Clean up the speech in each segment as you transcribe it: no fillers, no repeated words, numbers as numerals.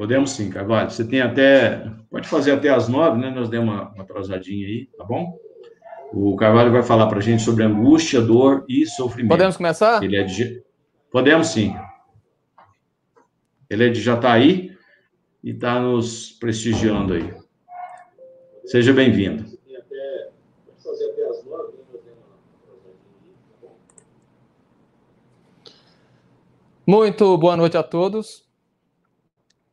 Podemos sim, Carvalho. Você tem até. Pode fazer até às 9, né? Nós demos uma atrasadinha aí, tá bom? O Carvalho vai falar para a gente sobre angústia, dor e sofrimento. Podemos começar? Ele é de. Podemos sim. Ele é de Jataí e está nos prestigiando aí. Seja bem-vindo. Muito boa noite a todos.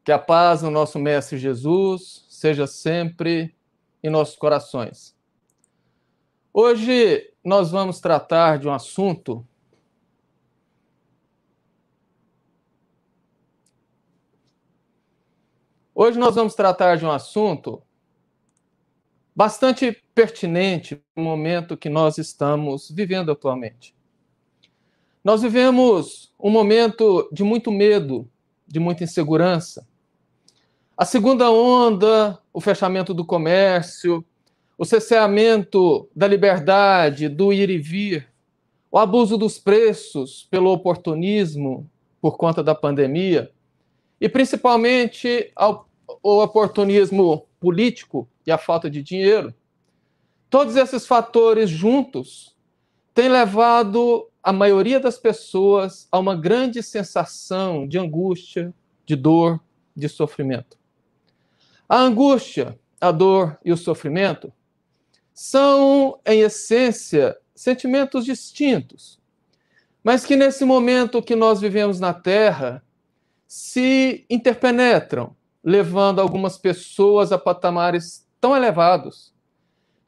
Que a paz do nosso Mestre Jesus seja sempre em nossos corações. Hoje nós vamos tratar de um assunto bastante pertinente no momento que nós estamos vivendo atualmente. Nós vivemos um momento de muito medo, de muita insegurança. A segunda onda, o fechamento do comércio, o cerceamento da liberdade, do ir e vir, o abuso dos preços pelo oportunismo por conta da pandemia e principalmente o oportunismo político e a falta de dinheiro. Todos esses fatores juntos têm levado a maioria das pessoas a uma grande sensação de angústia, de dor, de sofrimento. A angústia, a dor e o sofrimento são, em essência, sentimentos distintos, mas que nesse momento que nós vivemos na Terra se interpenetram, levando algumas pessoas a patamares tão elevados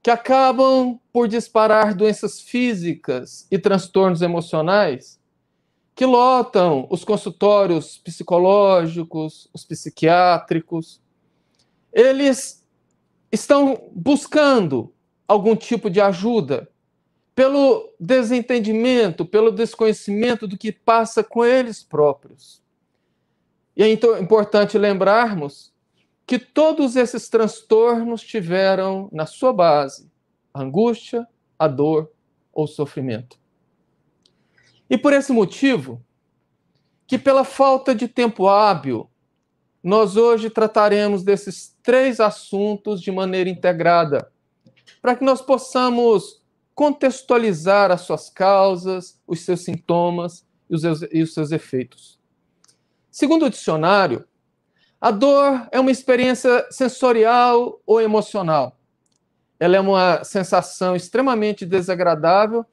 que acabam por disparar doenças físicas e transtornos emocionais que lotam os consultórios psicológicos, os psiquiátricos. Eles estão buscando algum tipo de ajuda pelo desentendimento, pelo desconhecimento do que passa com eles próprios. E é então importante lembrarmos que todos esses transtornos tiveram na sua base a angústia, a dor ou sofrimento. E por esse motivo, que pela falta de tempo hábil, nós hoje trataremos desses 3 assuntos de maneira integrada, para que nós possamos contextualizar as suas causas, os seus sintomas e os seus efeitos. Segundo o dicionário, a dor é uma experiência sensorial ou emocional. Ela é uma sensação extremamente desagradável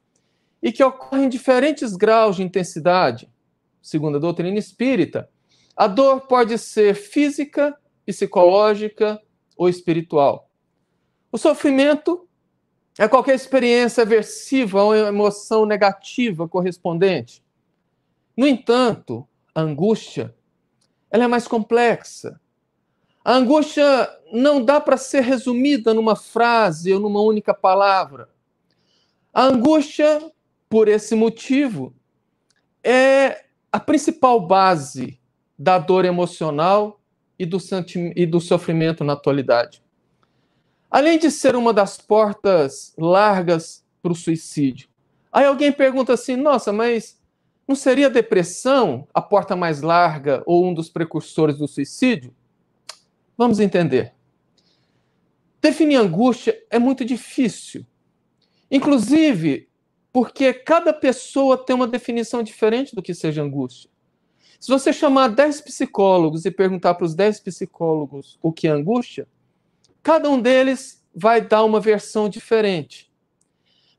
e que ocorre em diferentes graus de intensidade. Segundo a doutrina espírita, a dor pode ser física, psicológica ou espiritual. O sofrimento é qualquer experiência aversiva ou emoção negativa correspondente. No entanto, a angústia, ela é mais complexa. A angústia não dá para ser resumida numa frase ou numa única palavra. A angústia, por esse motivo, é a principal base da dor emocional e do sofrimento na atualidade. Além de ser uma das portas largas para o suicídio. Aí alguém pergunta assim, nossa, mas não seria a depressão a porta mais larga ou um dos precursores do suicídio? Vamos entender. Definir angústia é muito difícil. Inclusive, porque cada pessoa tem uma definição diferente do que seja angústia. Se você chamar 10 psicólogos e perguntar para os 10 psicólogos o que é angústia, cada um deles vai dar uma versão diferente.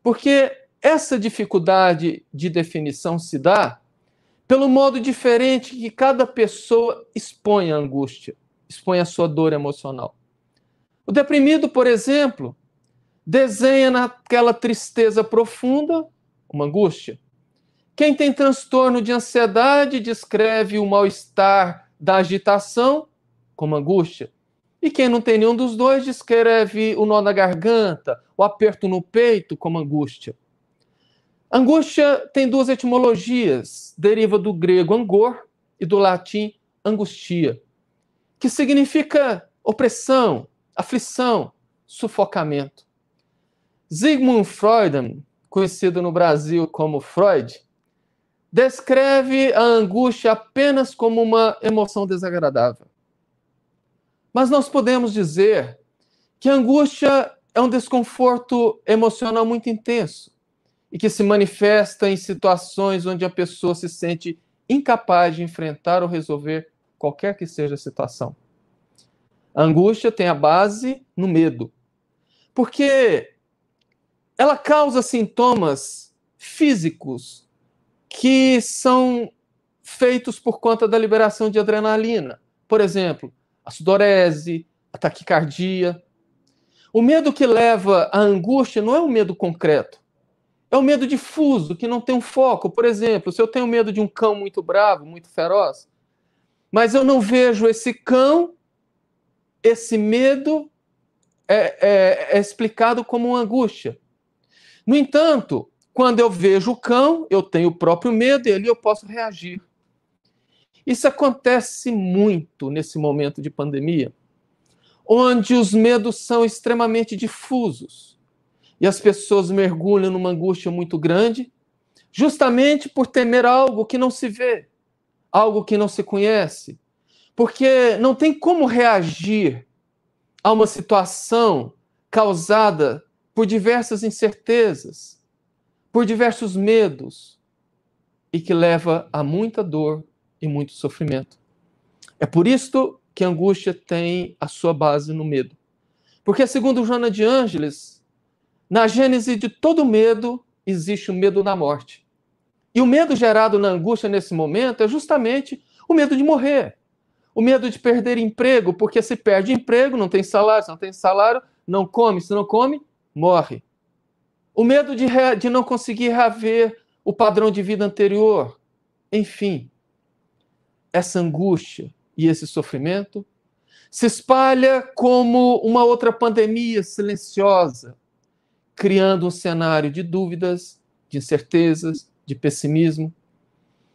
Porque essa dificuldade de definição se dá pelo modo diferente que cada pessoa expõe a angústia, expõe a sua dor emocional. O deprimido, por exemplo, desenha naquela tristeza profunda uma angústia. Quem tem transtorno de ansiedade descreve o mal-estar da agitação como angústia. E quem não tem nenhum dos dois descreve o nó na garganta, o aperto no peito como angústia. Angústia tem 2 etimologias, deriva do grego angor e do latim angustia, que significa opressão, aflição, sufocamento. Sigmund Freud, conhecido no Brasil como Freud, descreve a angústia apenas como uma emoção desagradável. Mas nós podemos dizer que a angústia é um desconforto emocional muito intenso e que se manifesta em situações onde a pessoa se sente incapaz de enfrentar ou resolver qualquer que seja a situação. A angústia tem a base no medo, porque ela causa sintomas físicos que são feitos por conta da liberação de adrenalina. Por exemplo, a sudorese, a taquicardia. O medo que leva à angústia não é um medo concreto, é um medo difuso, que não tem um foco. Por exemplo, se eu tenho medo de um cão muito bravo, muito feroz, mas eu não vejo esse cão, esse medo é explicado como uma angústia. No entanto, quando eu vejo o cão, eu tenho o próprio medo e ali eu posso reagir. Isso acontece muito nesse momento de pandemia, onde os medos são extremamente difusos e as pessoas mergulham numa angústia muito grande, justamente por temer algo que não se vê, algo que não se conhece, porque não tem como reagir a uma situação causada por diversas incertezas, por diversos medos, e que leva a muita dor e muito sofrimento. É por isso que a angústia tem a sua base no medo. Porque, segundo Joana de Ângeles, na gênese de todo medo existe o medo da morte. E o medo gerado na angústia nesse momento é justamente o medo de morrer. O medo de perder emprego, porque se perde emprego, não tem salário, se não tem salário, não come, se não come, morre. O medo de não conseguir reaver o padrão de vida anterior. Enfim, essa angústia e esse sofrimento se espalha como uma outra pandemia silenciosa, criando um cenário de dúvidas, de incertezas, de pessimismo,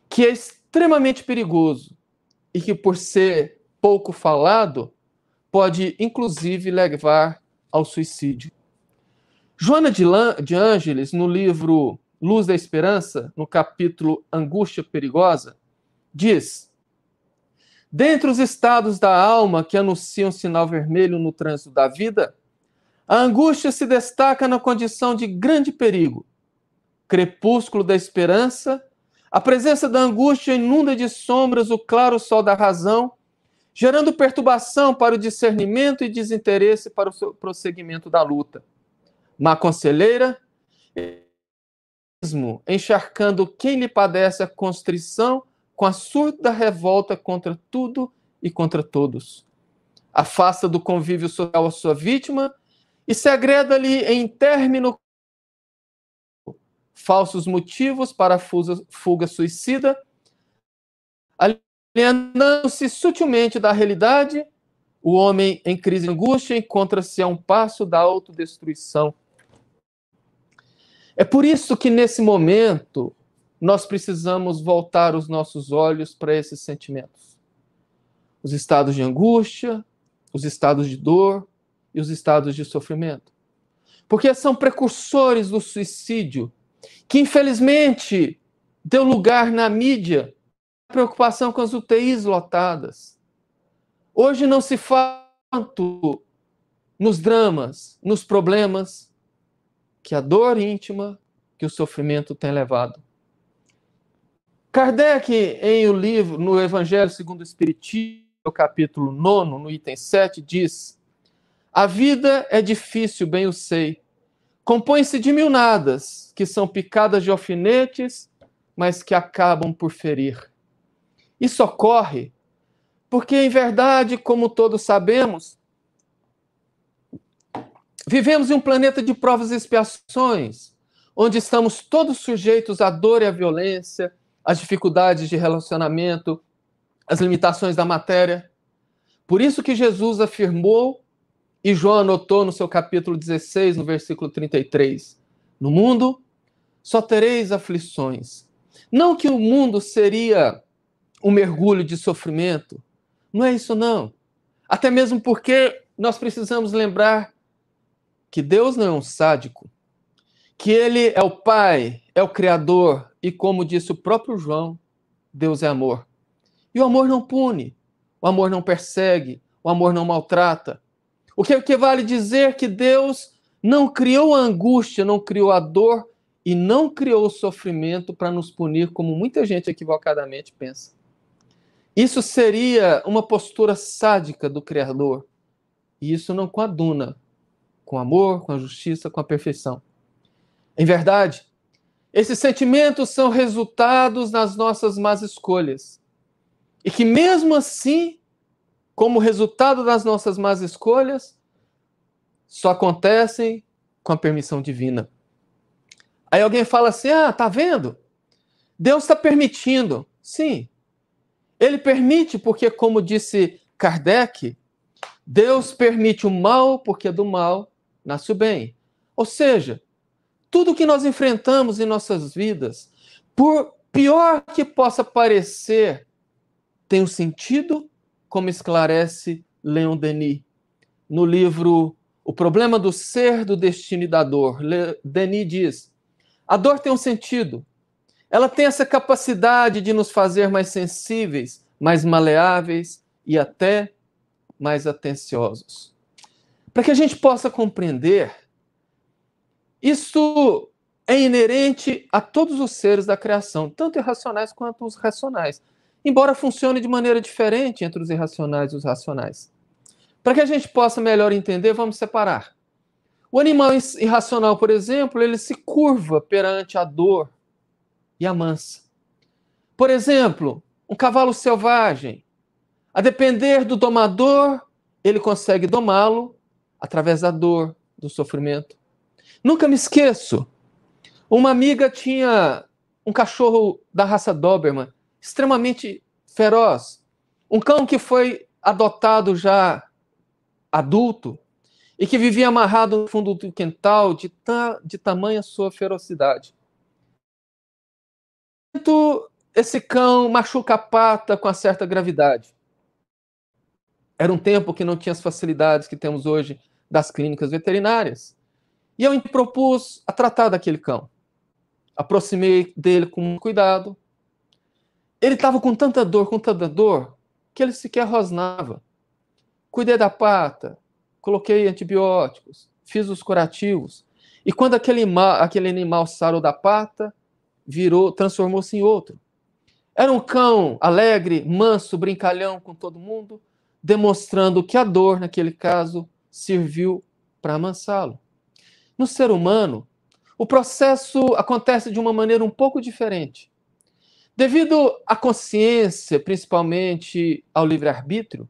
que é extremamente perigoso e que, por ser pouco falado, pode, inclusive, levar ao suicídio. Joana de Ângeles, no livro Luz da Esperança, no capítulo Angústia Perigosa, diz: dentre os estados da alma que anunciam sinal vermelho no trânsito da vida, a angústia se destaca na condição de grande perigo. Crepúsculo da esperança, a presença da angústia inunda de sombras o claro sol da razão, gerando perturbação para o discernimento e desinteresse para o prosseguimento da luta. Má conselheira, encharcando quem lhe padece a constrição com a surda revolta contra tudo e contra todos. Afasta do convívio social a sua vítima e se agreda-lhe em término falsos motivos para a fuga suicida, alienando-se sutilmente da realidade, o homem em crise de angústia encontra-se a um passo da autodestruição. É por isso que, nesse momento, nós precisamos voltar os nossos olhos para esses sentimentos. Os estados de angústia, os estados de dor e os estados de sofrimento. Porque são precursores do suicídio, que infelizmente deu lugar na mídia à preocupação com as UTIs lotadas. Hoje não se fala tanto nos dramas, nos problemas que a dor íntima, que o sofrimento tem levado. Kardec, em o livro, no Evangelho segundo o Espiritismo, no capítulo 9, no item 7, diz: a vida é difícil, bem o sei. Compõe-se de mil nadas, que são picadas de alfinetes, mas que acabam por ferir. Isso ocorre porque, em verdade, como todos sabemos, vivemos em um planeta de provas e expiações, onde estamos todos sujeitos à dor e à violência, às dificuldades de relacionamento, às limitações da matéria. Por isso que Jesus afirmou, e João anotou no seu capítulo 16, no versículo 33, no mundo só tereis aflições. Não que o mundo seria um mergulho de sofrimento, não é isso não. Até mesmo porque nós precisamos lembrar que Deus não é um sádico, que Ele é o Pai, é o Criador, e como disse o próprio João, Deus é amor. E o amor não pune, o amor não persegue, o amor não maltrata. O que equivale dizer que Deus não criou a angústia, não criou a dor e não criou o sofrimento para nos punir, como muita gente equivocadamente pensa. Isso seria uma postura sádica do Criador. E isso não coaduna com amor, com a justiça, com a perfeição. Em verdade, esses sentimentos são resultados das nossas más escolhas. E que mesmo assim, como resultado das nossas más escolhas, só acontecem com a permissão divina. Aí alguém fala assim, tá vendo? Deus está permitindo. Sim, ele permite porque, como disse Kardec, Deus permite o mal porque do mal nasce o bem. Ou seja, tudo que nós enfrentamos em nossas vidas, por pior que possa parecer, tem um sentido, como esclarece Leon Denis no livro O Problema do Ser, do Destino e da Dor. Denis diz, a dor tem um sentido. Ela tem essa capacidade de nos fazer mais sensíveis, mais maleáveis e até mais atenciosos. Para que a gente possa compreender, isso é inerente a todos os seres da criação, tanto irracionais quanto os racionais, embora funcione de maneira diferente entre os irracionais e os racionais. Para que a gente possa melhor entender, vamos separar. O animal irracional, por exemplo, ele se curva perante a dor e amansa. Por exemplo, um cavalo selvagem, a depender do domador, ele consegue domá-lo através da dor, do sofrimento. Nunca me esqueço, uma amiga tinha um cachorro da raça Doberman, extremamente feroz. Um cão que foi adotado já adulto e que vivia amarrado no fundo do quintal de tamanha sua ferocidade. Esse cão machuca a pata com uma certa gravidade. Era um tempo que não tinha as facilidades que temos hoje das clínicas veterinárias. E eu me propus a tratar daquele cão. Aproximei dele com muito cuidado. Ele estava com tanta dor, que ele sequer rosnava. Cuidei da pata, coloquei antibióticos, fiz os curativos. E quando aquele animal sarou da pata, transformou-se em outro. Era um cão alegre, manso, brincalhão com todo mundo, demonstrando que a dor, naquele caso, serviu para amansá-lo. No ser humano, o processo acontece de uma maneira um pouco diferente. Devido à consciência, principalmente ao livre-arbítrio,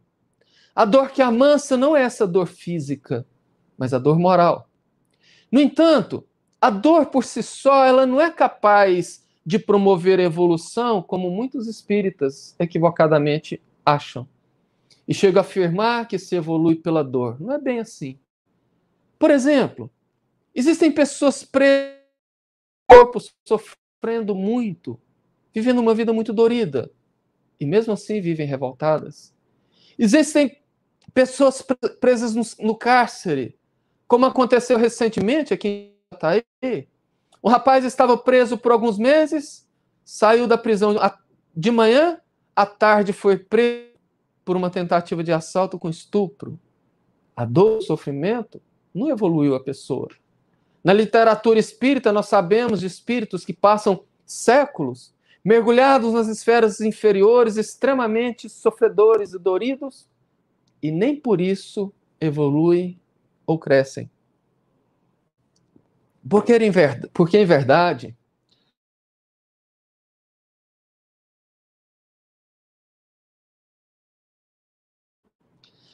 a dor que amansa não é essa dor física, mas a dor moral. No entanto, a dor por si só, ela não é capaz de promover a evolução, como muitos espíritas equivocadamente acham. E chegam a afirmar que se evolui pela dor. Não é bem assim. Por exemplo, existem pessoas presas no corpo, sofrendo muito, vivendo uma vida muito dorida, e mesmo assim vivem revoltadas. Existem pessoas presas no cárcere, como aconteceu recentemente aqui em Itaí. O rapaz estava preso por alguns meses, saiu da prisão de manhã, à tarde foi preso por uma tentativa de assalto com estupro. A dor, o sofrimento, não evoluiu a pessoa. Na literatura espírita, nós sabemos de espíritos que passam séculos mergulhados nas esferas inferiores, extremamente sofredores e doridos, e nem por isso evoluem ou crescem. Porque, em verdade,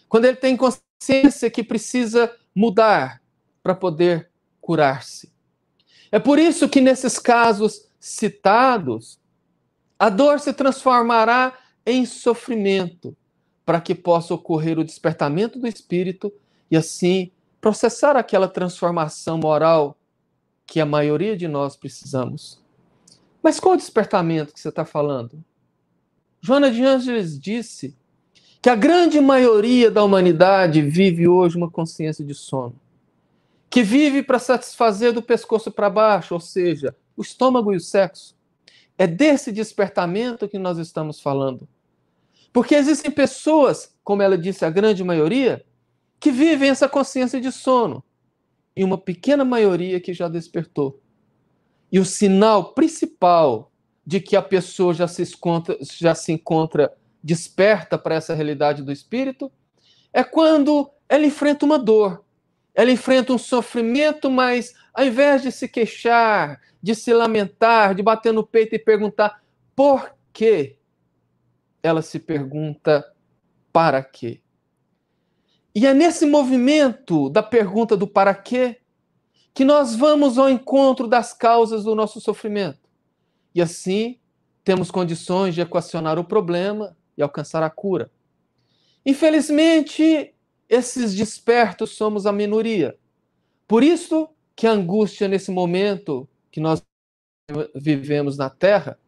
quando ele tem consciência que precisa mudar para poder curar-se. É por isso que nesses casos citados, a dor se transformará em sofrimento, para que possa ocorrer o despertamento do espírito e assim processar aquela transformação moral que a maioria de nós precisamos. Mas qual o despertamento que você está falando? Joana de Ângeles disse que a grande maioria da humanidade vive hoje uma consciência de sono, que vive para satisfazer do pescoço para baixo, ou seja, o estômago e o sexo. É desse despertamento que nós estamos falando. Porque existem pessoas como ela disse, a grande maioria, que vivem essa consciência de sono, e uma pequena maioria que já despertou. E o sinal principal de que a pessoa já se encontra desperta para essa realidade do espírito é quando ela enfrenta uma dor, ela enfrenta um sofrimento, mas ao invés de se queixar, de se lamentar, de bater no peito e perguntar por quê, ela se pergunta para quê. E é nesse movimento da pergunta do para quê que nós vamos ao encontro das causas do nosso sofrimento. E assim temos condições de equacionar o problema e alcançar a cura. Infelizmente, esses despertos somos a minoria. Por isso que a angústia nesse momento que nós vivemos na Terra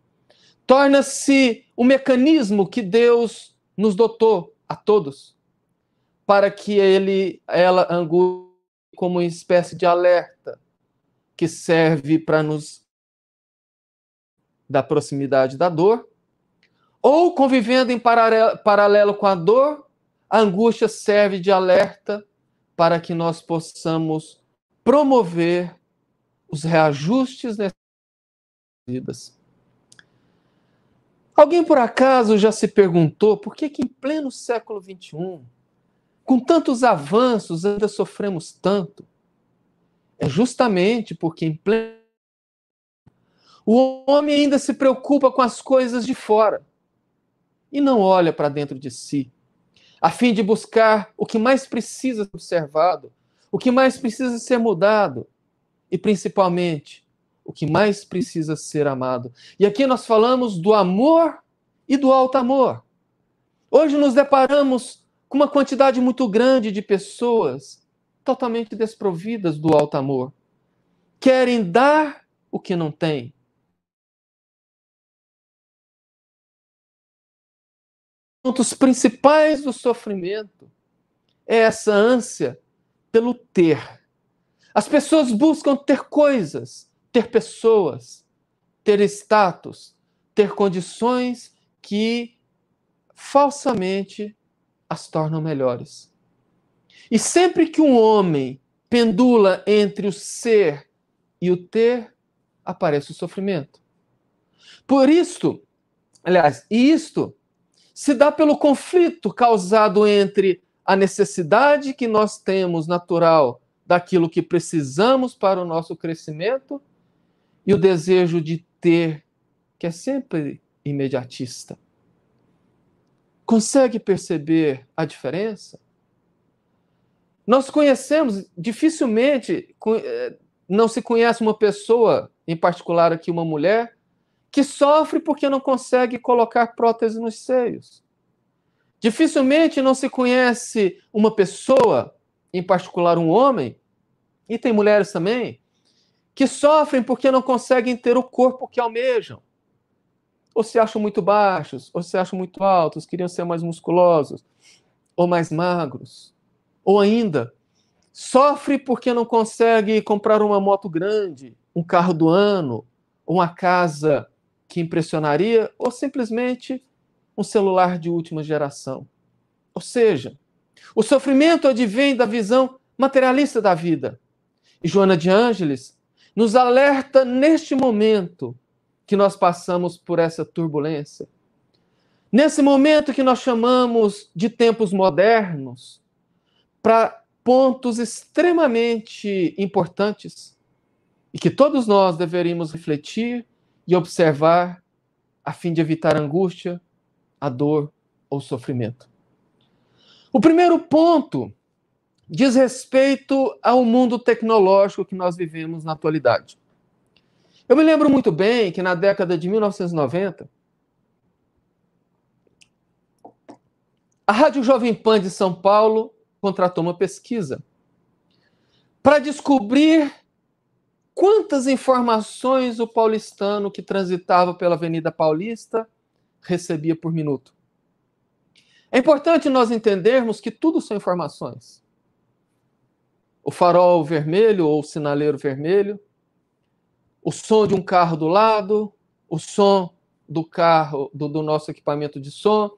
torna-se um mecanismo que Deus nos dotou a todos para que ela angústia como uma espécie de alerta que serve para nos dar proximidade da dor, ou convivendo em paralelo com a dor, a angústia serve de alerta para que nós possamos promover os reajustes nessas vidas. Alguém por acaso já se perguntou por que em pleno século XXI, com tantos avanços, ainda sofremos tanto? É justamente porque em pleno o homem ainda se preocupa com as coisas de fora e não olha para dentro de si, a fim de buscar o que mais precisa ser observado, o que mais precisa ser mudado e, principalmente, o que mais precisa ser amado. E aqui nós falamos do amor e do alto amor. Hoje nos deparamos com uma quantidade muito grande de pessoas totalmente desprovidas do alto amor. Querem dar o que não têm. Pontos principais do sofrimento é essa ânsia pelo ter. As pessoas buscam ter coisas, ter pessoas, ter status, ter condições que falsamente as tornam melhores. E sempre que um homem pendula entre o ser e o ter, aparece o sofrimento. Por isto, isto se dá pelo conflito causado entre a necessidade que nós temos natural daquilo que precisamos para o nosso crescimento e o desejo de ter, que é sempre imediatista. Consegue perceber a diferença? Nós conhecemos, dificilmente não se conhece uma pessoa, em particular aqui uma mulher, que sofre porque não consegue colocar prótese nos seios. Dificilmente não se conhece uma pessoa, em particular um homem, e tem mulheres também, que sofrem porque não conseguem ter o corpo que almejam. Ou se acham muito baixos, ou se acham muito altos, queriam ser mais musculosos, ou mais magros. Ou ainda, sofre porque não consegue comprar uma moto grande, um carro do ano, uma casa que impressionaria, ou simplesmente um celular de última geração. Ou seja, o sofrimento advém da visão materialista da vida. E Joana de Ângeles nos alerta neste momento que nós passamos por essa turbulência. Nesse momento que nós chamamos de tempos modernos, para pontos extremamente importantes e que todos nós deveríamos refletir e observar a fim de evitar a angústia, a dor ou o sofrimento. O primeiro ponto diz respeito ao mundo tecnológico que nós vivemos na atualidade. Eu me lembro muito bem que na década de 1990, a Rádio Jovem Pan de São Paulo contratou uma pesquisa para descobrir quantas informações o paulistano que transitava pela Avenida Paulista recebia por minuto. É importante nós entendermos que tudo são informações. O farol vermelho ou o sinaleiro vermelho, o som de um carro do lado, o som do carro, do nosso equipamento de som,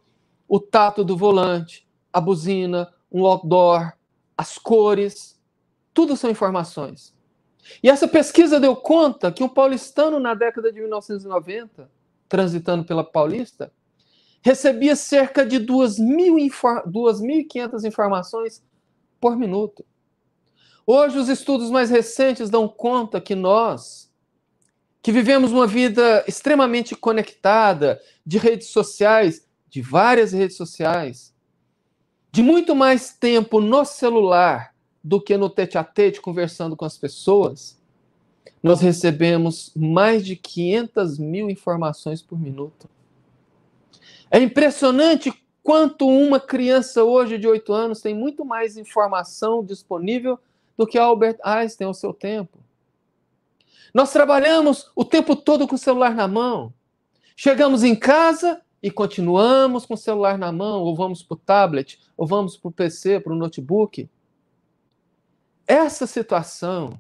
o tato do volante, a buzina, um outdoor, as cores, tudo são informações. E essa pesquisa deu conta que um paulistano na década de 1990, transitando pela Paulista, recebia cerca de 2.500 informações por minuto. Hoje, os estudos mais recentes dão conta que nós, que vivemos uma vida extremamente conectada, de redes sociais, de várias redes sociais, de muito mais tempo no celular do que no tete-a-tete conversando com as pessoas, nós recebemos mais de 500.000 informações por minuto. É impressionante quanto uma criança hoje de 8 anos tem muito mais informação disponível do que Albert Einstein ao seu tempo. Nós trabalhamos o tempo todo com o celular na mão. Chegamos em casa e continuamos com o celular na mão, ou vamos para o tablet, ou vamos para o PC, para o notebook. Essa situação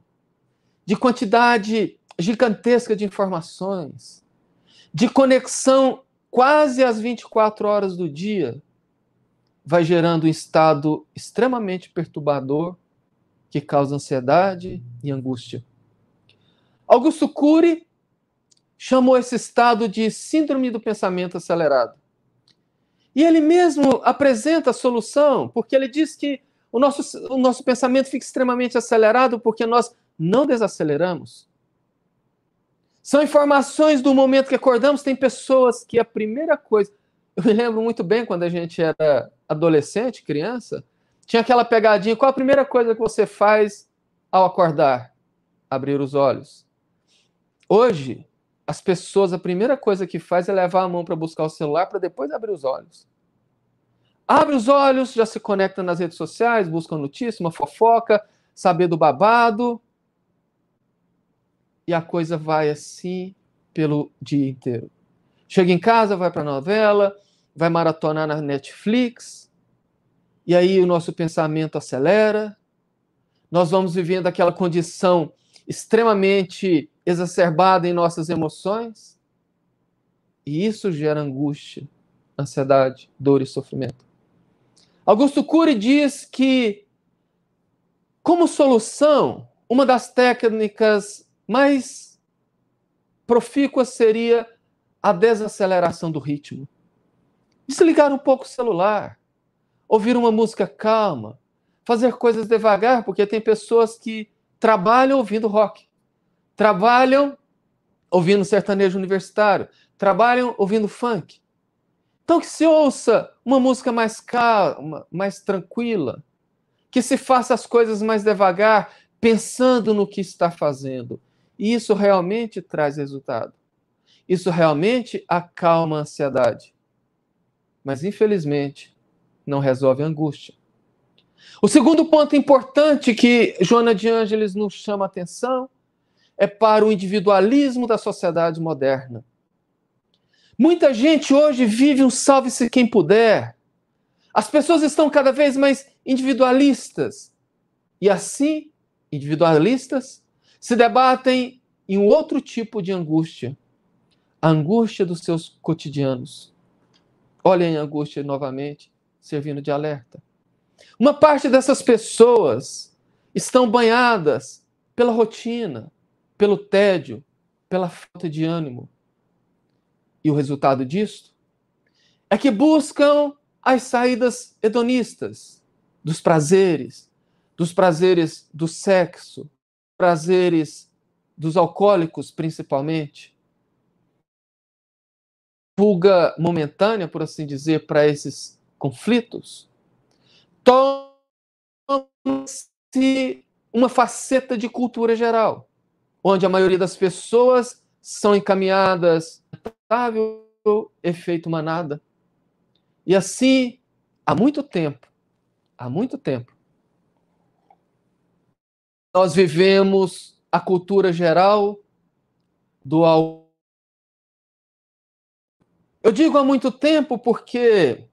de quantidade gigantesca de informações, de conexão quase às 24 horas do dia, vai gerando um estado extremamente perturbador que causa ansiedade e angústia. Augusto Cury chamou esse estado de síndrome do pensamento acelerado. E ele mesmo apresenta a solução, porque ele diz que o nosso pensamento fica extremamente acelerado porque nós não desaceleramos. São informações do momento que acordamos. Tem pessoas que a primeira coisa... Eu me lembro muito bem quando a gente era adolescente, criança, tinha aquela pegadinha, qual a primeira coisa que você faz ao acordar? Abrir os olhos. Hoje, as pessoas, a primeira coisa que faz é levar a mão para buscar o celular para depois abrir os olhos. Abre os olhos, já se conecta nas redes sociais, busca notícia, uma fofoca, saber do babado. E a coisa vai assim pelo dia inteiro. Chega em casa, vai para a novela, vai maratonar na Netflix, e aí o nosso pensamento acelera. Nós vamos vivendo aquela condição extremamente exacerbada em nossas emoções, e isso gera angústia, ansiedade, dor e sofrimento. Augusto Cury diz que, como solução, uma das técnicas mais profícuas seria a desaceleração do ritmo. Desligar um pouco o celular, ouvir uma música calma, fazer coisas devagar, porque tem pessoas que trabalham ouvindo rock, trabalham ouvindo sertanejo universitário, trabalham ouvindo funk. Então que se ouça uma música mais calma, mais tranquila, que se faça as coisas mais devagar, pensando no que está fazendo. E isso realmente traz resultado. Isso realmente acalma a ansiedade. Mas, infelizmente, não resolve a angústia. O segundo ponto importante que Joana de Ângeles nos chama a atenção é para o individualismo da sociedade moderna. Muita gente hoje vive um salve-se quem puder. As pessoas estão cada vez mais individualistas. E assim, individualistas se debatem em um outro tipo de angústia. A angústia dos seus cotidianos. Olhem a angústia novamente, servindo de alerta. Uma parte dessas pessoas estão banhadas pela rotina, pelo tédio, pela falta de ânimo. E o resultado disso é que buscam as saídas hedonistas, dos prazeres do sexo, prazeres dos alcoólicos, principalmente. Fuga momentânea, por assim dizer, para esses conflitos, torna-se uma faceta de cultura geral, onde a maioria das pessoas são encaminhadas para efeito manada. E assim, há muito tempo, nós vivemos a cultura geral do alcoolismo. Eu digo há muito tempo porque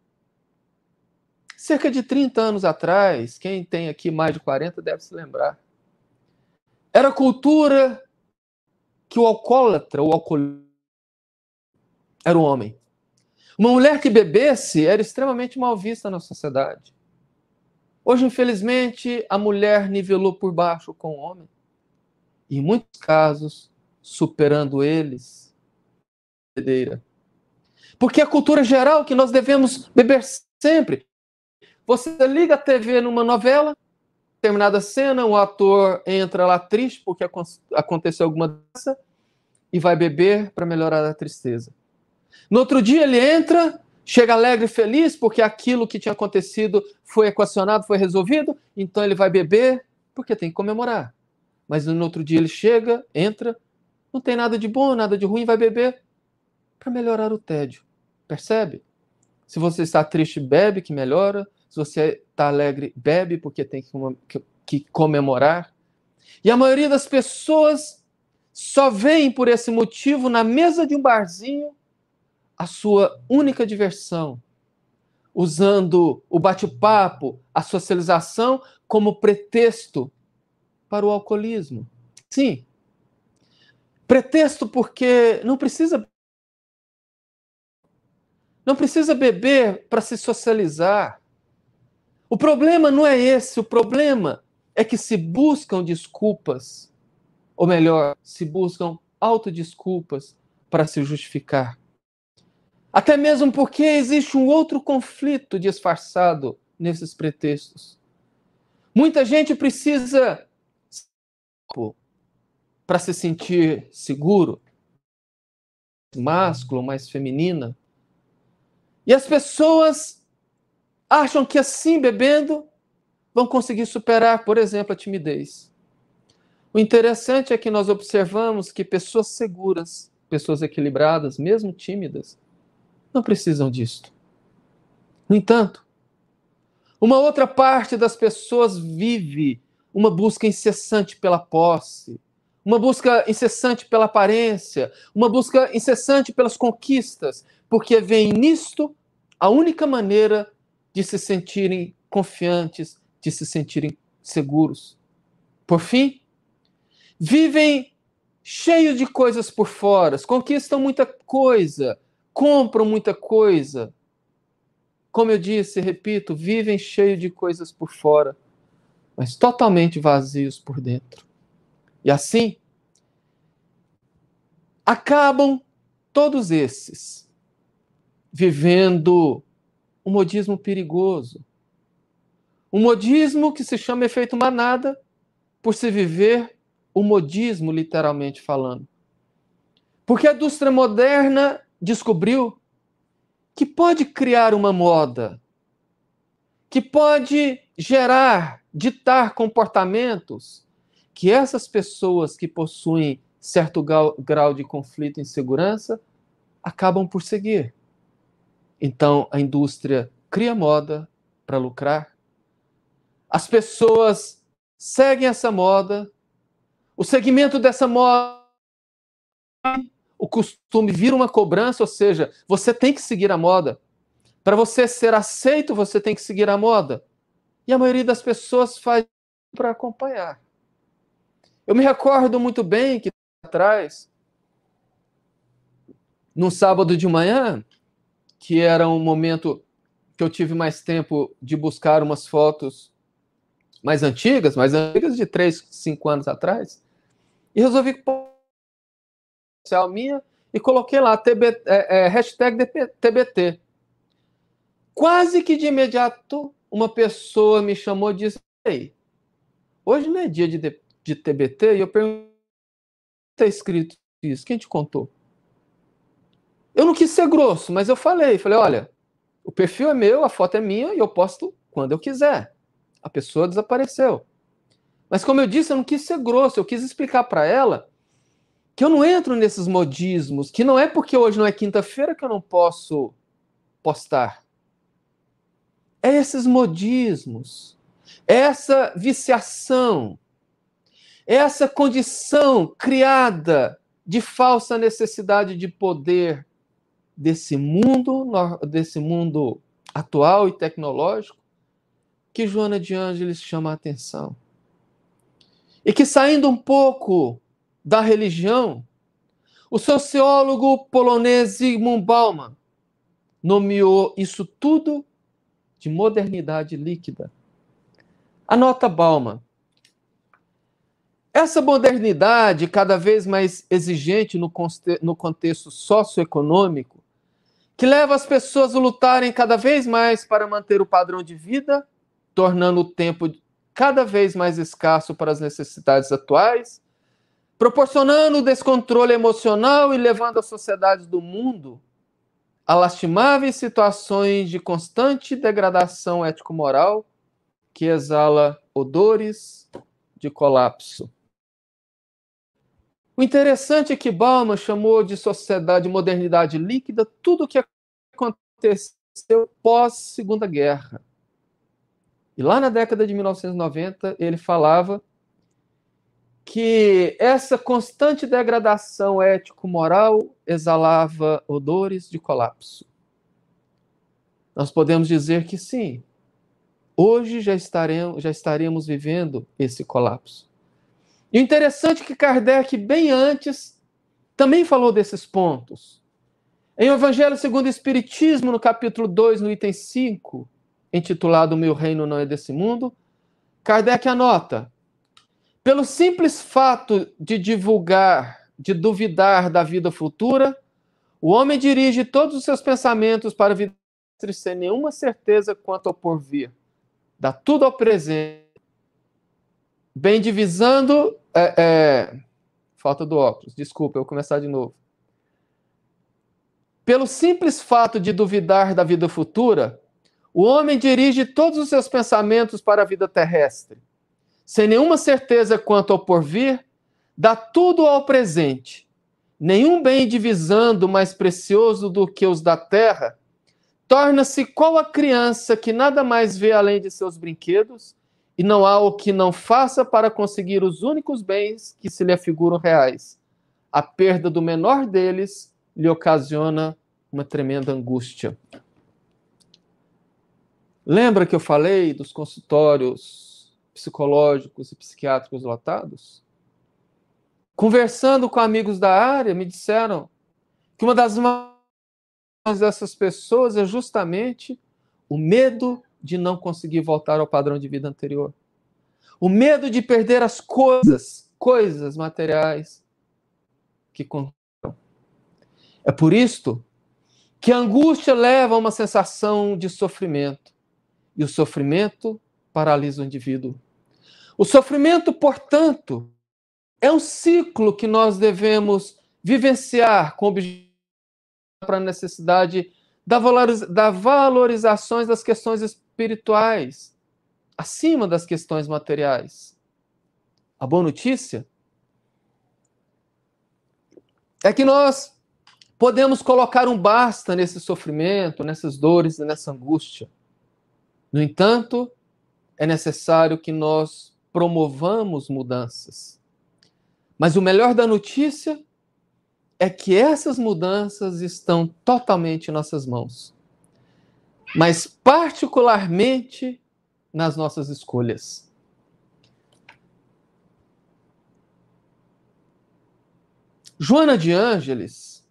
cerca de 30 anos atrás, quem tem aqui mais de 40 deve se lembrar, era a cultura que o alcoólatra, o alcoólatra, era o homem. Uma mulher que bebesse era extremamente mal vista na sociedade. Hoje, infelizmente, a mulher nivelou por baixo com o homem. E, em muitos casos, superando eles. Porque a cultura geral que nós devemos beber sempre. Você liga a TV numa novela, determinada cena, o ator entra lá triste porque aconteceu alguma coisa e vai beber para melhorar a tristeza. No outro dia ele entra, chega alegre e feliz porque aquilo que tinha acontecido foi equacionado, foi resolvido, então ele vai beber porque tem que comemorar. Mas no outro dia ele chega, entra, não tem nada de bom, nada de ruim, vai beber para melhorar o tédio. Percebe? Se você está triste, bebe, que melhora. Se você está alegre, bebe, porque tem que comemorar. E a maioria das pessoas só vem por esse motivo na mesa de um barzinho a sua única diversão, usando o bate-papo, a socialização como pretexto para o alcoolismo. Sim, pretexto porque não precisa beber para se socializar. O problema não é esse, o problema é que se buscam desculpas, ou melhor, se buscam autodesculpas para se justificar. Até mesmo porque existe um outro conflito disfarçado nesses pretextos. Muita gente precisa para se sentir seguro, másculo, mais feminina. E as pessoas acham que assim, bebendo, vão conseguir superar, por exemplo, a timidez. O interessante é que nós observamos que pessoas seguras, pessoas equilibradas, mesmo tímidas, não precisam disto. No entanto, uma outra parte das pessoas vive uma busca incessante pela posse, uma busca incessante pela aparência, uma busca incessante pelas conquistas, porque veem nisto a única maneira de se sentirem confiantes, de se sentirem seguros. Por fim, vivem cheios de coisas por fora, conquistam muita coisa, compram muita coisa. Como eu disse, repito, vivem cheios de coisas por fora, mas totalmente vazios por dentro. E assim, acabam todos esses vivendo um modismo perigoso. Um modismo que se chama efeito manada, por se viver o modismo, literalmente falando. Porque a indústria moderna descobriu que pode criar uma moda, que pode gerar, ditar comportamentos que essas pessoas que possuem certo grau de conflito e insegurança acabam por seguir. Então, a indústria cria moda para lucrar. As pessoas seguem essa moda. O segmento dessa moda, o costume vira uma cobrança, ou seja, você tem que seguir a moda. Para você ser aceito, você tem que seguir a moda. E a maioria das pessoas faz para acompanhar. Eu me recordo muito bem que atrás, num sábado de manhã, que era um momento que eu tive mais tempo de buscar umas fotos mais antigas de 3, 5 anos atrás, e resolvi pôr social minha e coloquei lá hashtag TBT. Quase que de imediato uma pessoa me chamou e disse: "Ei, hoje não é dia de TBT?" E eu perguntei: "Está escrito isso? Quem te contou?" Eu não quis ser grosso, mas eu falei, olha, o perfil é meu, a foto é minha e eu posto quando eu quiser. A pessoa desapareceu. Mas como eu disse, eu não quis ser grosso, eu quis explicar para ela que eu não entro nesses modismos, que não é porque hoje não é quinta-feira que eu não posso postar. É esses modismos, essa viciação, essa condição criada de falsa necessidade de poder desse mundo atual e tecnológico, que Joana de Ângeles chama a atenção. E que, saindo um pouco da religião, o sociólogo polonês Zygmunt Bauman nomeou isso tudo de modernidade líquida. Anota Bauman. Essa modernidade, cada vez mais exigente no contexto socioeconômico, que leva as pessoas a lutarem cada vez mais para manter o padrão de vida, tornando o tempo cada vez mais escasso para as necessidades atuais, proporcionando o descontrole emocional e levando as sociedades do mundo a lastimáveis situações de constante degradação ético-moral que exala odores de colapso. O interessante é que Bauman chamou de sociedade modernidade líquida tudo o que aconteceu pós-Segunda Guerra. E lá na década de 1990, ele falava que essa constante degradação ético-moral exalava odores de colapso. Nós podemos dizer que sim, hoje já estaremos vivendo esse colapso. E o interessante é que Kardec, bem antes, também falou desses pontos. Em O Evangelho segundo o Espiritismo, no capítulo 2, no item 5, intitulado O Meu Reino Não é Desse Mundo, Kardec anota: pelo simples fato de duvidar da vida futura, o homem dirige todos os seus pensamentos para a vida sem nenhuma certeza quanto ao porvir. Dá tudo ao presente, bem divisando... falta do óculos, desculpa, eu vou começar de novo. Pelo simples fato de duvidar da vida futura, o homem dirige todos os seus pensamentos para a vida terrestre. Sem nenhuma certeza quanto ao porvir, dá tudo ao presente. Nenhum bem divisando mais precioso do que os da terra, torna-se qual a criança que nada mais vê além de seus brinquedos, e não há o que não faça para conseguir os únicos bens que se lhe afiguram reais. A perda do menor deles lhe ocasiona uma tremenda angústia. Lembra que eu falei dos consultórios psicológicos e psiquiátricos lotados? Conversando com amigos da área, me disseram que uma das dessas pessoas é justamente o medo de não conseguir voltar ao padrão de vida anterior. O medo de perder as coisas materiais que contam. É por isto que a angústia leva a uma sensação de sofrimento. E o sofrimento paralisa o indivíduo. O sofrimento, portanto, é um ciclo que nós devemos vivenciar com objetivo para a necessidade da valorização das questões espirituais, acima das questões materiais. A boa notícia é que nós podemos colocar um basta nesse sofrimento, nessas dores e nessa angústia. No entanto, é necessário que nós promovamos mudanças. Mas o melhor da notícia é que essas mudanças estão totalmente em nossas mãos. Mas particularmente nas nossas escolhas. Joana de Ângeles,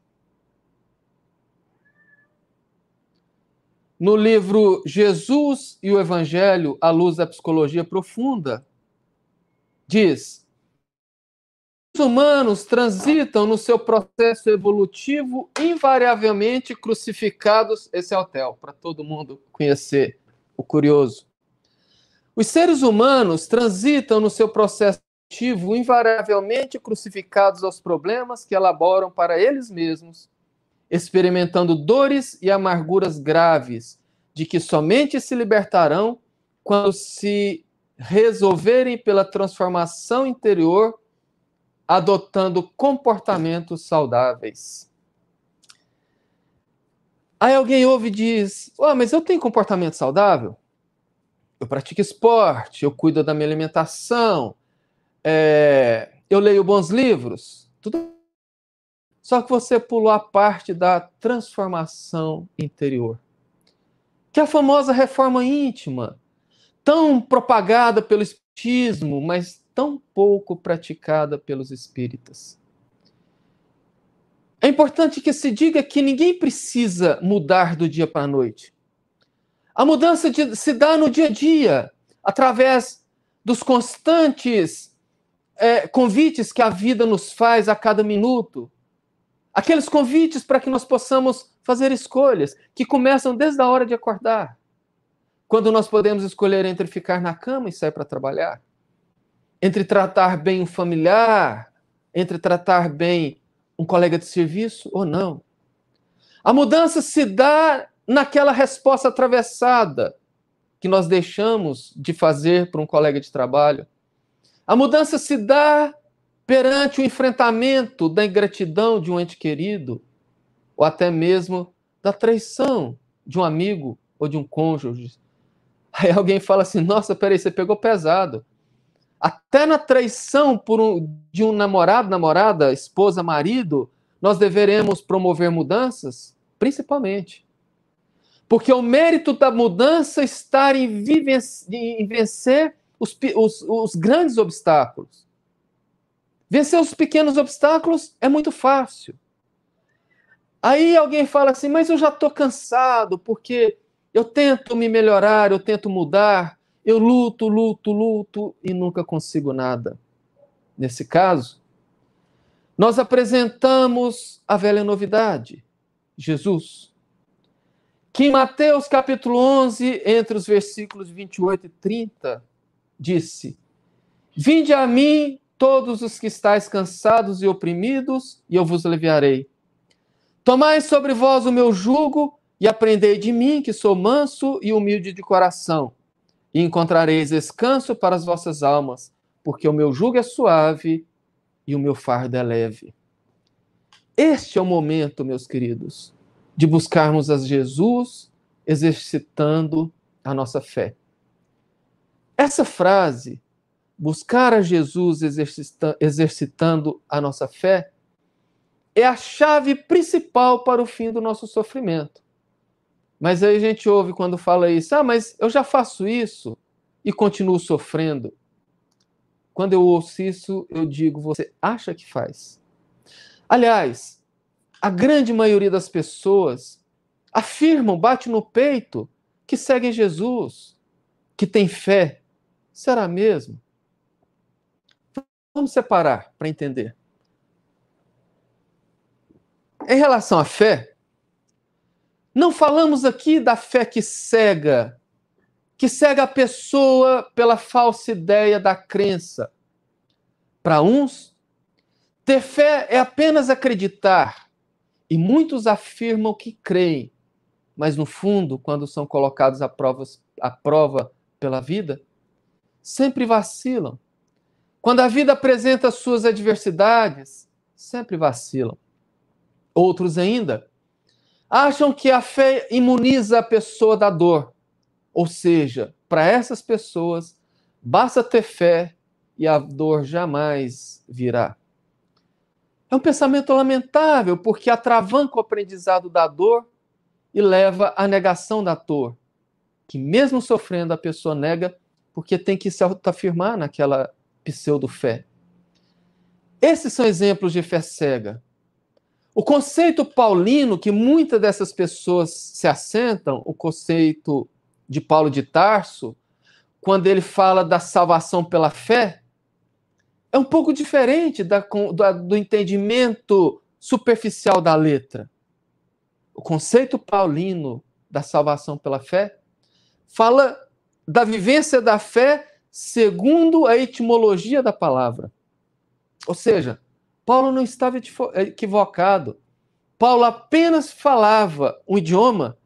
no livro Jesus e o Evangelho à luz da psicologia profunda, diz: os humanos transitam no seu processo evolutivo invariavelmente crucificados. Esse é o TEL, para todo mundo conhecer, o curioso. Os seres humanos transitam no seu processo evolutivo invariavelmente crucificados aos problemas que elaboram para eles mesmos, experimentando dores e amarguras graves, de que somente se libertarão quando se resolverem pela transformação interior, adotando comportamentos saudáveis. Aí alguém ouve e diz: mas eu tenho comportamento saudável? Eu pratico esporte, eu cuido da minha alimentação, eu leio bons livros, tudo. Só que você pulou a parte da transformação interior, que é a famosa reforma íntima, tão propagada pelo espiritismo, mas tão pouco praticada pelos espíritas. É importante que se diga que ninguém precisa mudar do dia para a noite. A mudança se dá no dia a dia, através dos constantes convites que a vida nos faz a cada minuto. Aqueles convites para que nós possamos fazer escolhas, que começam desde a hora de acordar. Quando nós podemos escolher entre ficar na cama e sair para trabalhar, entre tratar bem um familiar, entre tratar bem um colega de serviço ou não. A mudança se dá naquela resposta atravessada que nós deixamos de fazer para um colega de trabalho. A mudança se dá perante o enfrentamento da ingratidão de um ente querido, ou até mesmo da traição de um amigo ou de um cônjuge. Aí alguém fala assim, nossa, peraí, você pegou pesado. Até na traição de um namorado, namorada, esposa, marido, nós deveremos promover mudanças? Principalmente. Porque o mérito da mudança está em vencer os grandes obstáculos. Vencer os pequenos obstáculos é muito fácil. Aí alguém fala assim, mas eu já estou cansado, porque eu tento me melhorar, eu tento mudar, eu luto e nunca consigo nada. Nesse caso, nós apresentamos a velha novidade, Jesus, que em Mateus capítulo 11, entre os versículos 28 e 30, disse, vinde a mim todos os que estáis cansados e oprimidos, e eu vos aliviarei. Tomai sobre vós o meu jugo e aprendei de mim, que sou manso e humilde de coração, e encontrareis descanso para as vossas almas, porque o meu jugo é suave e o meu fardo é leve. Este é o momento, meus queridos, de buscarmos a Jesus exercitando a nossa fé. Essa frase, buscar a Jesus exercitando a nossa fé, é a chave principal para o fim do nosso sofrimento. Mas aí a gente ouve quando fala isso, mas eu já faço isso e continuo sofrendo. Quando eu ouço isso, eu digo, você acha que faz? Aliás, a grande maioria das pessoas afirmam, bate no peito, que seguem Jesus, que tem fé. Será mesmo? Vamos separar para entender. Em relação à fé, não falamos aqui da fé que cega a pessoa pela falsa ideia da crença. Para uns, ter fé é apenas acreditar, e muitos afirmam que creem, mas no fundo, quando são colocados à prova pela vida, sempre vacilam. Quando a vida apresenta suas adversidades, sempre vacilam. Outros ainda acham que a fé imuniza a pessoa da dor. Ou seja, para essas pessoas, basta ter fé e a dor jamais virá. É um pensamento lamentável, porque atravanca o aprendizado da dor e leva à negação da dor, que mesmo sofrendo a pessoa nega, porque tem que se autoafirmar naquela pseudo-fé. Esses são exemplos de fé cega. O conceito paulino, que muitas dessas pessoas se assentam, o conceito de Paulo de Tarso, quando ele fala da salvação pela fé, é um pouco diferente do entendimento superficial da letra. O conceito paulino da salvação pela fé fala da vivência da fé segundo a etimologia da palavra. Ou seja, Paulo não estava equivocado. Paulo apenas falava um idioma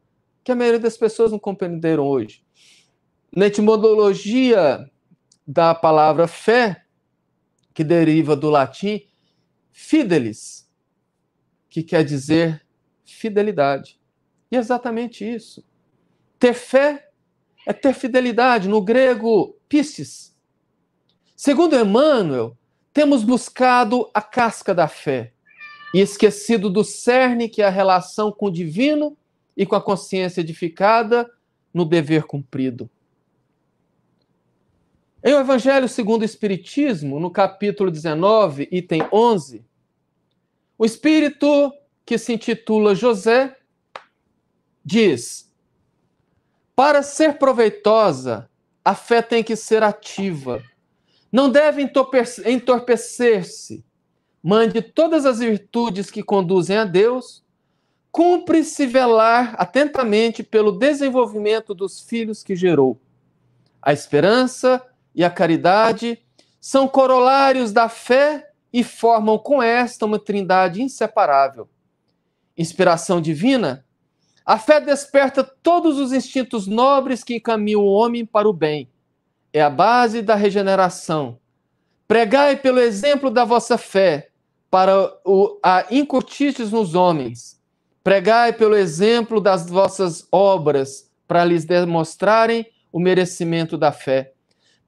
que a maioria das pessoas não compreenderam hoje. Na etimologia da palavra fé, que deriva do latim fidelis, que quer dizer fidelidade. E é exatamente isso. Ter fé é ter fidelidade, no grego pistis. Segundo Emmanuel, temos buscado a casca da fé e esquecido do cerne, que é a relação com o divino e com a consciência edificada no dever cumprido. Em O Evangelho segundo o Espiritismo, no capítulo 19, item 11, o Espírito que se intitula José, diz: para ser proveitosa, a fé tem que ser ativa. Não deve entorpecer-se. Mande todas as virtudes que conduzem a Deus. Cumpre-se velar atentamente pelo desenvolvimento dos filhos que gerou. A esperança e a caridade são corolários da fé e formam com esta uma trindade inseparável. Inspiração divina, a fé desperta todos os instintos nobres que encaminham o homem para o bem. É a base da regeneração. Pregai pelo exemplo da vossa fé, para a incutirdes nos homens. Pregai pelo exemplo das vossas obras, para lhes demonstrarem o merecimento da fé.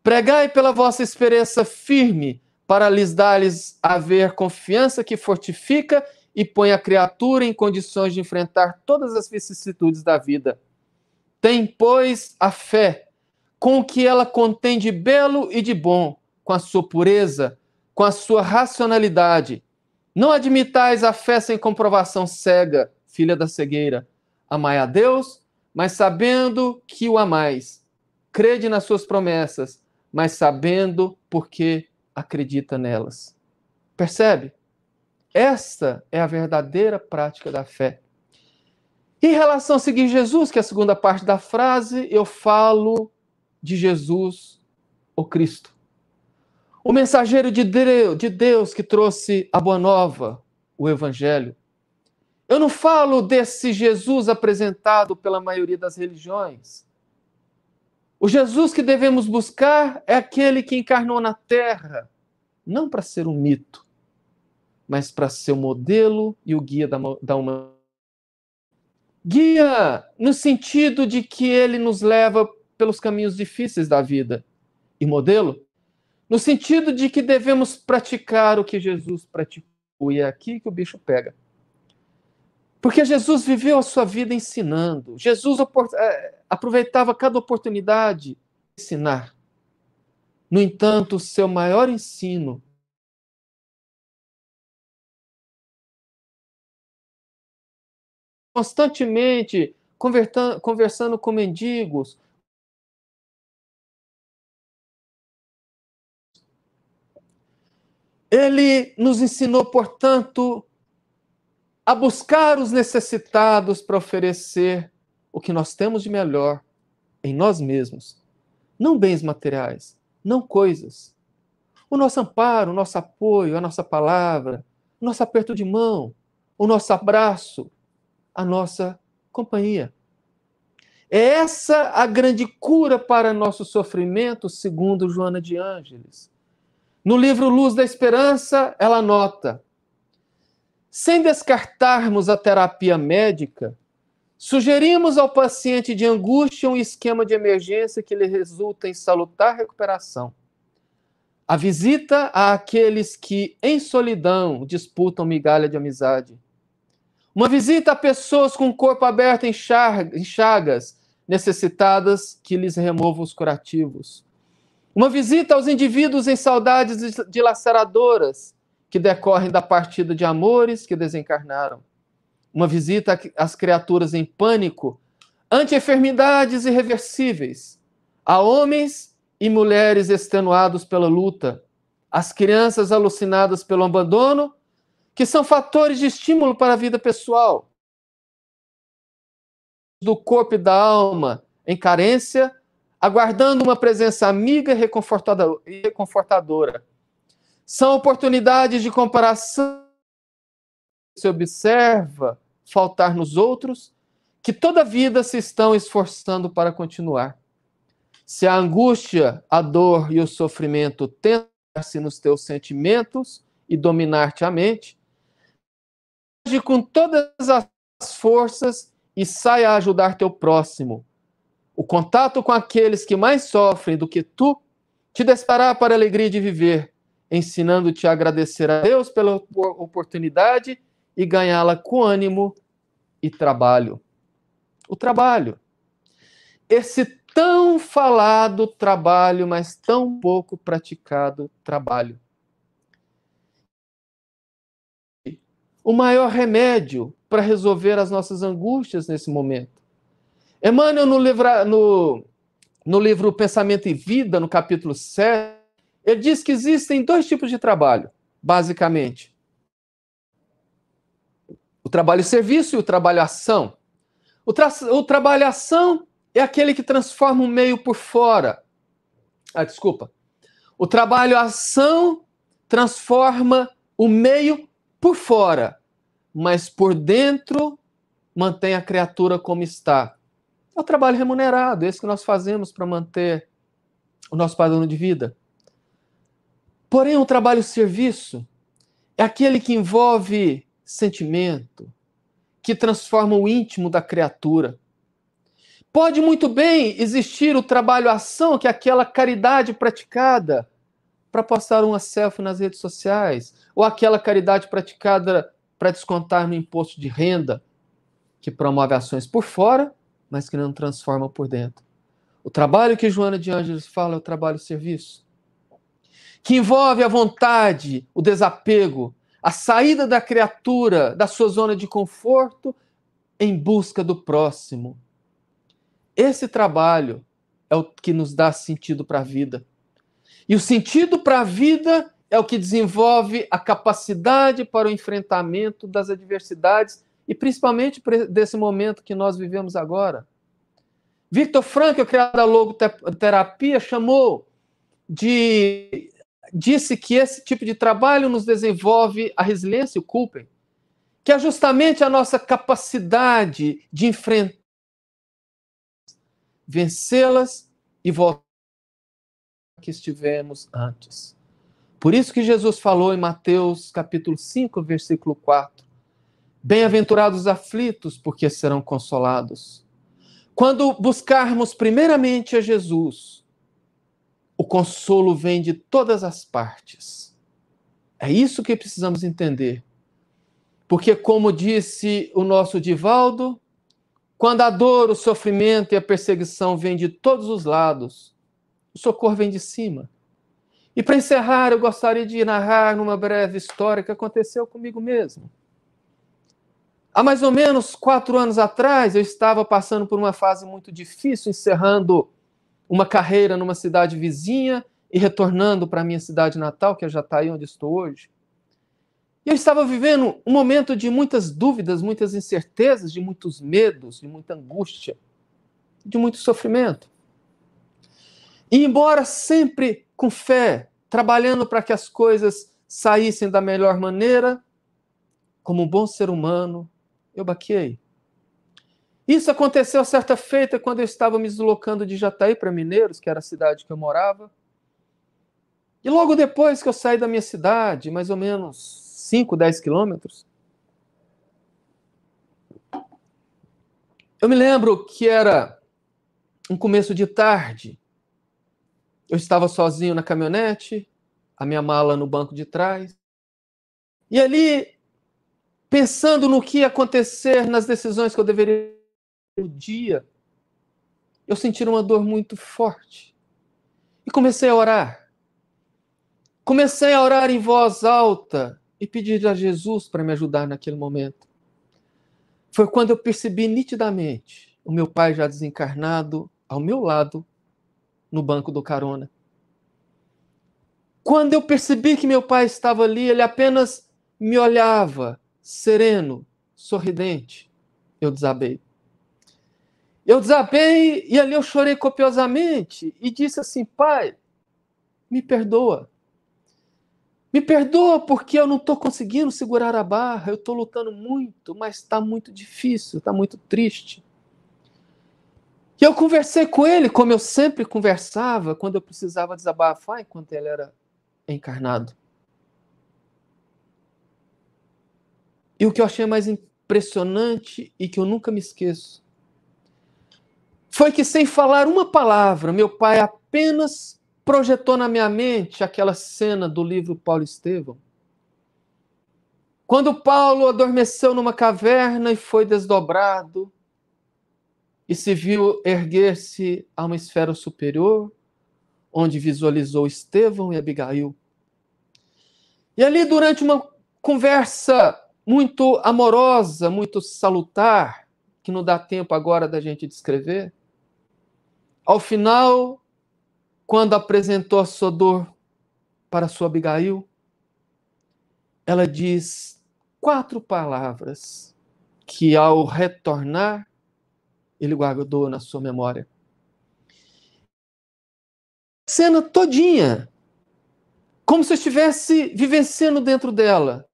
Pregai pela vossa esperança firme, para lhes dar-lhes haver confiança que fortifica e põe a criatura em condições de enfrentar todas as vicissitudes da vida. Tem, pois, a fé, com o que ela contém de belo e de bom, com a sua pureza, com a sua racionalidade. Não admitais a fé sem comprovação cega, filha da cegueira. Amai a Deus, mas sabendo que o amais. Crede nas suas promessas, mas sabendo porque acredita nelas. Percebe? Esta é a verdadeira prática da fé. Em relação a seguir Jesus, que é a segunda parte da frase, eu falo de Jesus, o Cristo. O mensageiro de Deus que trouxe a boa nova, o Evangelho. Eu não falo desse Jesus apresentado pela maioria das religiões. O Jesus que devemos buscar é aquele que encarnou na Terra, não para ser um mito, mas para ser o modelo e o guia da humanidade. Guia no sentido de que ele nos leva pelos caminhos difíceis da vida. E modelo no sentido de que devemos praticar o que Jesus praticou. E é aqui que o bicho pega. Porque Jesus viveu a sua vida ensinando. Jesus aproveitava cada oportunidade de ensinar. No entanto, o seu maior ensino constantemente conversando com mendigos. Ele nos ensinou, portanto, a buscar os necessitados para oferecer o que nós temos de melhor em nós mesmos. Não bens materiais, não coisas. O nosso amparo, o nosso apoio, a nossa palavra, o nosso aperto de mão, o nosso abraço, a nossa companhia. É essa a grande cura para nosso sofrimento, segundo Joana de Ângeles. No livro Luz da Esperança, ela nota: sem descartarmos a terapia médica, sugerimos ao paciente de angústia um esquema de emergência que lhe resulta em salutar recuperação. A visita àqueles que, em solidão, disputam migalha de amizade. Uma visita a pessoas com o corpo aberto em chagas, necessitadas que lhes removam os curativos. Uma visita aos indivíduos em saudades dilaceradoras, que decorrem da partida de amores que desencarnaram. Uma visita às criaturas em pânico, ante enfermidades irreversíveis, a homens e mulheres extenuados pela luta, às crianças alucinadas pelo abandono, que são fatores de estímulo para a vida pessoal, do corpo e da alma em carência, aguardando uma presença amiga e reconfortadora. São oportunidades de comparação. Se observa faltar nos outros, que toda a vida se estão esforçando para continuar. Se a angústia, a dor e o sofrimento tentam-se nos teus sentimentos e dominar-te a mente, age com todas as forças e sai a ajudar teu próximo. O contato com aqueles que mais sofrem do que tu te despertará para a alegria de viver, ensinando-te a agradecer a Deus pela oportunidade e ganhá-la com ânimo e trabalho. O trabalho. Esse tão falado trabalho, mas tão pouco praticado trabalho. o maior remédio para resolver as nossas angústias nesse momento. Emmanuel, no livro Pensamento e Vida, no capítulo 7, ele diz que existem 2 tipos de trabalho, basicamente. O trabalho-serviço e o trabalho-ação. O trabalho-ação é aquele que transforma o meio por fora. O trabalho-ação transforma o meio por fora, mas por dentro mantém a criatura como está. É o trabalho remunerado, esse que nós fazemos para manter o nosso padrão de vida. Porém, o trabalho-serviço é aquele que envolve sentimento, que transforma o íntimo da criatura. Pode muito bem existir o trabalho-ação, que é aquela caridade praticada para postar uma selfie nas redes sociais, ou aquela caridade praticada para descontar no imposto de renda, que promove ações por fora, mas que não transforma por dentro. O trabalho que Joana de Ângeles fala é o trabalho-serviço, que envolve a vontade, o desapego, a saída da criatura da sua zona de conforto em busca do próximo. Esse trabalho é o que nos dá sentido para a vida. E o sentido para a vida é o que desenvolve a capacidade para o enfrentamento das adversidades e principalmente desse momento que nós vivemos agora. Viktor Frankl, o criador da logoterapia, disse que esse tipo de trabalho nos desenvolve a resiliência, o Culpen, que é justamente a nossa capacidade de enfrentar, vencê-las e voltar que estivemos antes. Por isso que Jesus falou em Mateus capítulo 5, versículo 4, bem-aventurados os aflitos, porque serão consolados. Quando buscarmos primeiramente a Jesus, o consolo vem de todas as partes. É isso que precisamos entender. Porque, como disse o nosso Divaldo, quando a dor, o sofrimento e a perseguição vêm de todos os lados, o socorro vem de cima. E para encerrar, eu gostaria de narrar numa breve história que aconteceu comigo mesmo. Há mais ou menos 4 anos atrás, eu estava passando por uma fase muito difícil, encerrando uma carreira numa cidade vizinha e retornando para a minha cidade natal, que é Jataí, onde estou hoje. E eu estava vivendo um momento de muitas dúvidas, muitas incertezas, de muitos medos, de muita angústia, de muito sofrimento. E embora sempre com fé, trabalhando para que as coisas saíssem da melhor maneira, como um bom ser humano, eu baqueei. Isso aconteceu certa feita quando eu estava me deslocando de Jataí para Mineiros, que era a cidade que eu morava. E logo depois que eu saí da minha cidade, mais ou menos 5, 10 quilômetros, eu me lembro que era um começo de tarde. Eu estava sozinho na caminhonete, a minha mala no banco de trás. E ali, pensando no que ia acontecer, nas decisões que eu deveria ter no dia, eu senti uma dor muito forte. E comecei a orar. Comecei a orar em voz alta e pedir a Jesus para me ajudar naquele momento. Foi quando eu percebi nitidamente o meu pai já desencarnado ao meu lado, no banco do carona. Quando eu percebi que meu pai estava ali, ele apenas me olhava, sereno, sorridente. Eu desabei. Eu desabei e ali eu chorei copiosamente e disse assim: pai, me perdoa. Me perdoa porque eu não estou conseguindo segurar a barra, eu estou lutando muito, mas está muito difícil, está muito triste. E eu conversei com ele, como eu sempre conversava, quando eu precisava desabafar, enquanto ele era encarnado. E o que eu achei mais impressionante e que eu nunca me esqueço, foi que sem falar uma palavra, meu pai apenas projetou na minha mente aquela cena do livro Paulo Estevão. Quando Paulo adormeceu numa caverna e foi desdobrado, e se viu erguer-se a uma esfera superior, onde visualizou Estevão e Abigail. E ali, durante uma conversa muito amorosa, muito salutar, que não dá tempo agora da gente descrever. Ao final, quando apresentou a sua dor para sua Abigail, ela diz 4 palavras que, ao retornar, ele guardou na sua memória. Cena todinha, como se eu estivesse vivenciando dentro dela.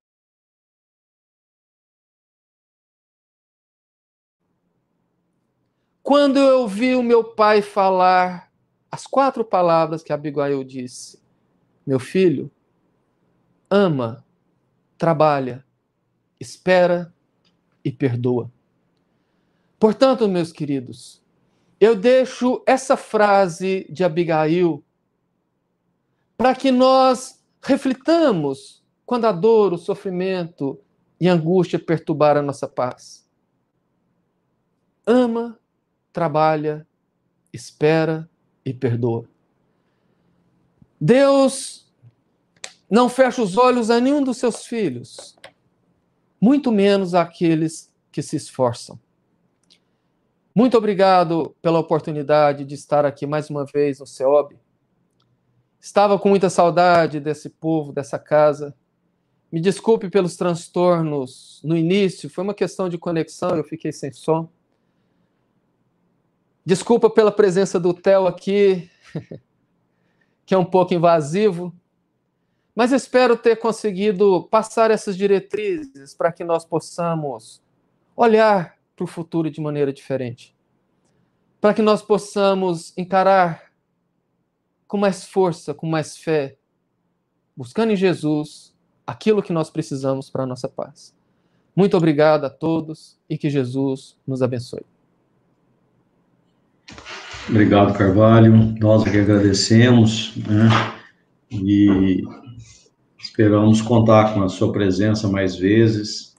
Quando eu ouvi o meu pai falar as 4 palavras que Abigail disse: meu filho, ama, trabalha, espera e perdoa. Portanto, meus queridos, eu deixo essa frase de Abigail para que nós reflitamos quando a dor, o sofrimento e a angústia perturbar a nossa paz. Ama, trabalha, espera e perdoa. Deus não fecha os olhos a nenhum dos seus filhos, muito menos àqueles que se esforçam. Muito obrigado pela oportunidade de estar aqui mais uma vez no CEOB. Estava com muita saudade desse povo, dessa casa. Me desculpe pelos transtornos no início, foi uma questão de conexão, eu fiquei sem som. Desculpa pela presença do Theo aqui, que é um pouco invasivo, mas espero ter conseguido passar essas diretrizes para que nós possamos olhar para o futuro de maneira diferente, para que nós possamos encarar com mais força, com mais fé, buscando em Jesus aquilo que nós precisamos para a nossa paz. Muito obrigado a todos e que Jesus nos abençoe. Obrigado, Carvalho. Nós que agradecemos, né? E esperamos contar com a sua presença mais vezes.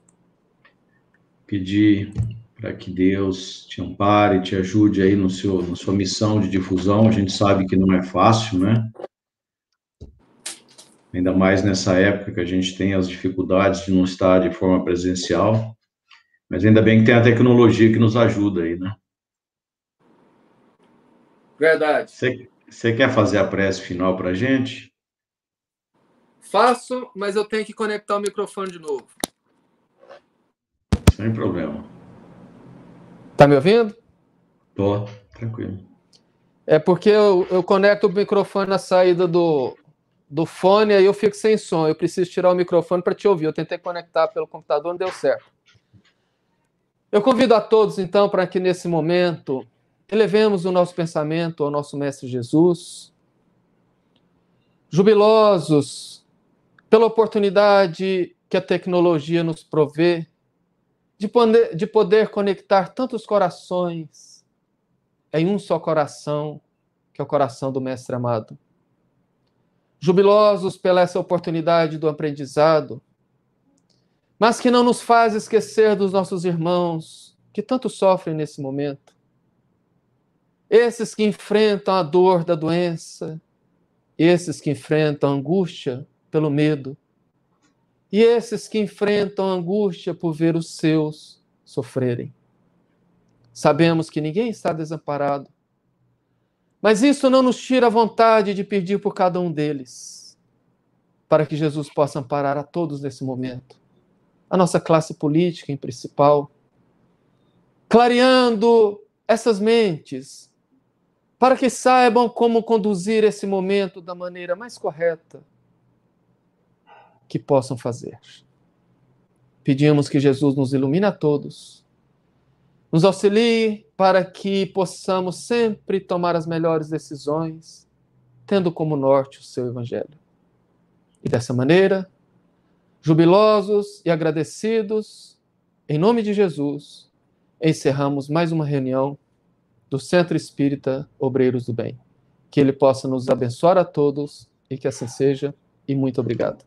Pedir para que Deus te ampare, te ajude aí na sua missão de difusão. A gente sabe que não é fácil, né? Ainda mais nessa época que a gente tem as dificuldades de não estar de forma presencial. Mas ainda bem que tem a tecnologia que nos ajuda aí, né? Verdade. Você quer fazer a prece final para a gente? Faço, mas eu tenho que conectar o microfone de novo. Sem problema. Tá me ouvindo? Tô, tranquilo. É porque eu conecto o microfone na saída do fone, aí eu fico sem som. Eu preciso tirar o microfone para te ouvir. Eu tentei conectar pelo computador, não deu certo. Eu convido a todos, então, para que nesse momento elevemos o nosso pensamento ao nosso Mestre Jesus, jubilosos pela oportunidade que a tecnologia nos provê de poder conectar tantos corações em um só coração, que é o coração do Mestre amado. Jubilosos pela essa oportunidade do aprendizado, mas que não nos faz esquecer dos nossos irmãos que tanto sofrem nesse momento. Esses que enfrentam a dor da doença, esses que enfrentam a angústia pelo medo, e esses que enfrentam a angústia por ver os seus sofrerem. Sabemos que ninguém está desamparado, mas isso não nos tira a vontade de pedir por cada um deles, para que Jesus possa amparar a todos nesse momento. A nossa classe política em principal, clareando essas mentes, para que saibam como conduzir esse momento da maneira mais correta que possam fazer. Pedimos que Jesus nos ilumine a todos, nos auxilie para que possamos sempre tomar as melhores decisões, tendo como norte o seu Evangelho. E dessa maneira, jubilosos e agradecidos, em nome de Jesus, encerramos mais uma reunião do Centro Espírita Obreiros do Bem. Que ele possa nos abençoar a todos e que assim seja, e muito obrigado.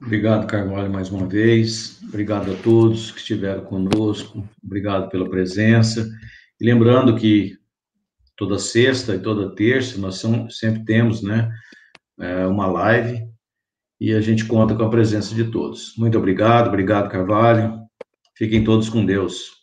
Obrigado, Carvalho, mais uma vez. Obrigado a todos que estiveram conosco. Obrigado pela presença. E lembrando que toda sexta e toda terça nós sempre temos, né, uma live. e a gente conta com a presença de todos. Muito obrigado, Carvalho. Fiquem todos com Deus.